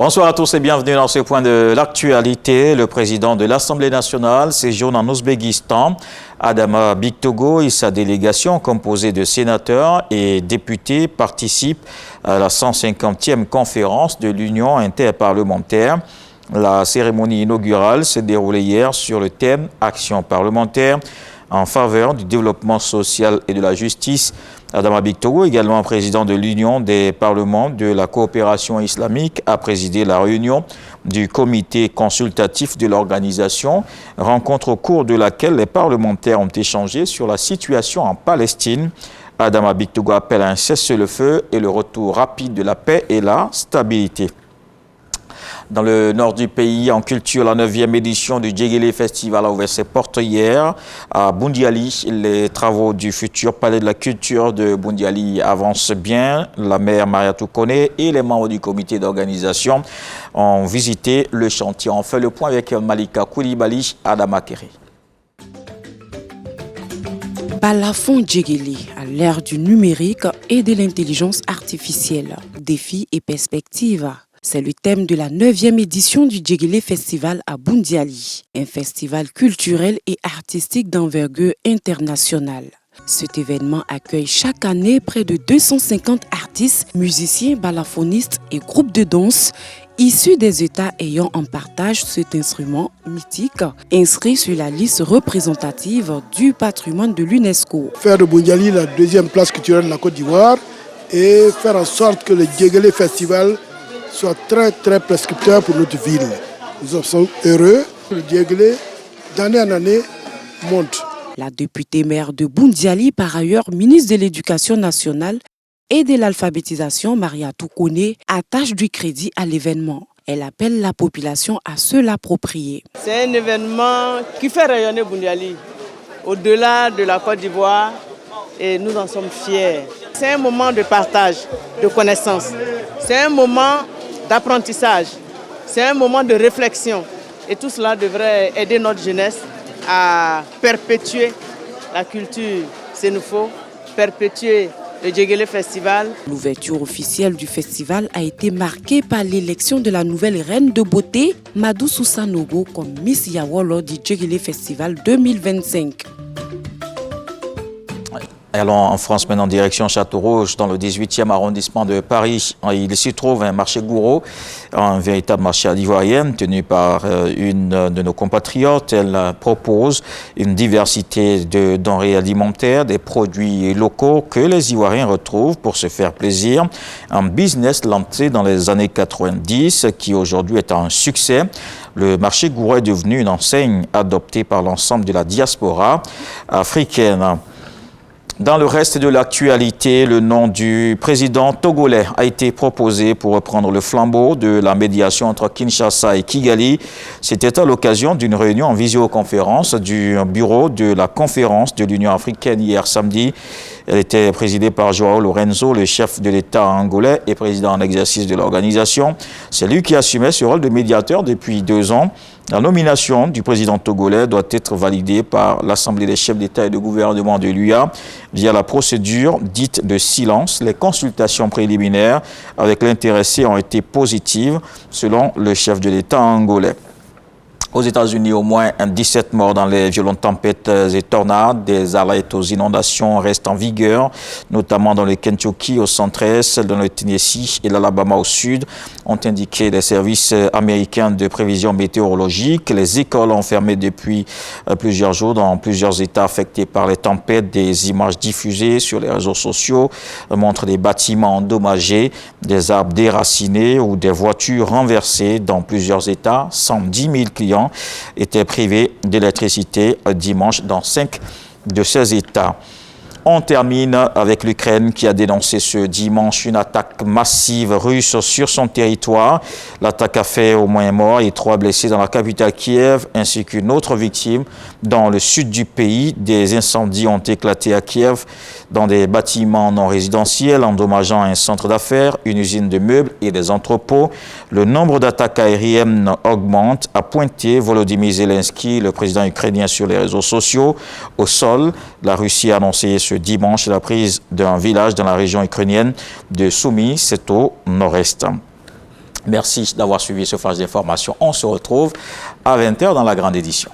Bonsoir à tous et bienvenue dans ce point de l'actualité. Le président de l'Assemblée nationale séjourne en Ouzbékistan. Adama Bictogo et sa délégation, composée de sénateurs et députés, participent à la 150e conférence de l'Union interparlementaire. La cérémonie inaugurale s'est déroulée hier sur le thème « Action parlementaire en faveur du développement social et de la justice ». Adama Bictogo, également président de l'Union des parlements de la coopération islamique, a présidé la réunion du comité consultatif de l'organisation, rencontre au cours de laquelle les parlementaires ont échangé sur la situation en Palestine. Adama Bictogo appelle à un cessez-le-feu et le retour rapide de la paix et la stabilité. Dans le nord du pays, en culture, la 9e édition du Djegele Festival a ouvert ses portes hier à Boundiali. Les travaux du futur palais de la culture de Boundiali avancent bien. La maire Mariatou Kone et les membres du comité d'organisation ont visité le chantier. On fait le point avec Malika Koulibaly, Adama Kéré. Balafon Djegele à l'ère du numérique et de l'intelligence artificielle. Défis et perspectives. C'est le thème de la 9e édition du Djegele Festival à Boundiali, un festival culturel et artistique d'envergure internationale. Cet événement accueille chaque année près de 250 artistes, musiciens, balafoninistes et groupes de danse issus des États ayant en partage cet instrument mythique inscrit sur la liste représentative du patrimoine de l'UNESCO. Faire de Boundiali la 2e place culturelle de la Côte d'Ivoire et faire en sorte que le Djegele Festival soit très prescripteur pour notre ville. Nous sommes heureux. Le Djegele, d'année en année, monte. La députée maire de Boundiali, par ailleurs ministre de l'Éducation nationale et de l'alphabétisation, Mariatou Kone, attache du crédit à l'événement. Elle appelle la population à se l'approprier. C'est un événement qui fait rayonner Boundiali au-delà de la Côte d'Ivoire et nous en sommes fiers. C'est un moment de partage, de connaissance. C'est un moment d'apprentissage, c'est un moment de réflexion et tout cela devrait aider notre jeunesse à perpétuer la culture sénoufo, perpétuer le Djegele Festival. L'ouverture officielle du festival a été marquée par l'élection de la nouvelle reine de beauté, Madou Soussanogo, comme Miss Yawo lors du Djegele Festival 2025. Allons en France maintenant, direction Château-Rouge, dans le 18e arrondissement de Paris. Il s'y trouve un marché gourou, un véritable marché à l'ivoirienne tenu par une de nos compatriotes. Elle propose une diversité de denrées alimentaires, des produits locaux que les Ivoiriens retrouvent pour se faire plaisir. Un business lancé dans les années 90 qui aujourd'hui est un succès. Le marché gourou est devenu une enseigne adoptée par l'ensemble de la diaspora africaine. Dans le reste de l'actualité, le nom du président togolais a été proposé pour reprendre le flambeau de la médiation entre Kinshasa et Kigali. C'était à l'occasion d'une réunion en visioconférence du bureau de la conférence de l'Union africaine hier samedi. Elle était présidée par Joao Lorenzo, le chef de l'État angolais et président en exercice de l'organisation. C'est lui qui assumait ce rôle de médiateur depuis 2 ans. La nomination du président togolais doit être validée par l'Assemblée des chefs d'État et de gouvernement de l'UA via la procédure dite de silence. Les consultations préliminaires avec l'intéressé ont été positives selon le chef de l'État angolais. Aux États-Unis, au moins 17 morts dans les violentes tempêtes et tornades. Des alertes aux inondations restent en vigueur, notamment dans le Kentucky au centre-est, dans le Tennessee et l'Alabama au sud, ont indiqué les services américains de prévision météorologique. Les écoles ont fermé depuis plusieurs jours dans plusieurs États affectés par les tempêtes. Des images diffusées sur les réseaux sociaux montrent des bâtiments endommagés, des arbres déracinés ou des voitures renversées dans plusieurs États. 110 000 clients étaient privés d'électricité dimanche dans 5 de ces États. On termine avec l'Ukraine qui a dénoncé ce dimanche une attaque massive russe sur son territoire. L'attaque a fait au moins un mort et 3 blessés dans la capitale Kiev, ainsi qu'une autre victime dans le sud du pays. Des incendies ont éclaté à Kiev dans des bâtiments non résidentiels, endommageant un centre d'affaires, une usine de meubles et des entrepôts. Le nombre d'attaques aériennes augmente, a pointé Volodymyr Zelensky, le président ukrainien, sur les réseaux sociaux. Au sol, la Russie a annoncé ce dimanche la prise d'un village dans la région ukrainienne de Soumy, c'est au nord-est. Merci d'avoir suivi ce flash d'information. On se retrouve à 20h dans la grande édition.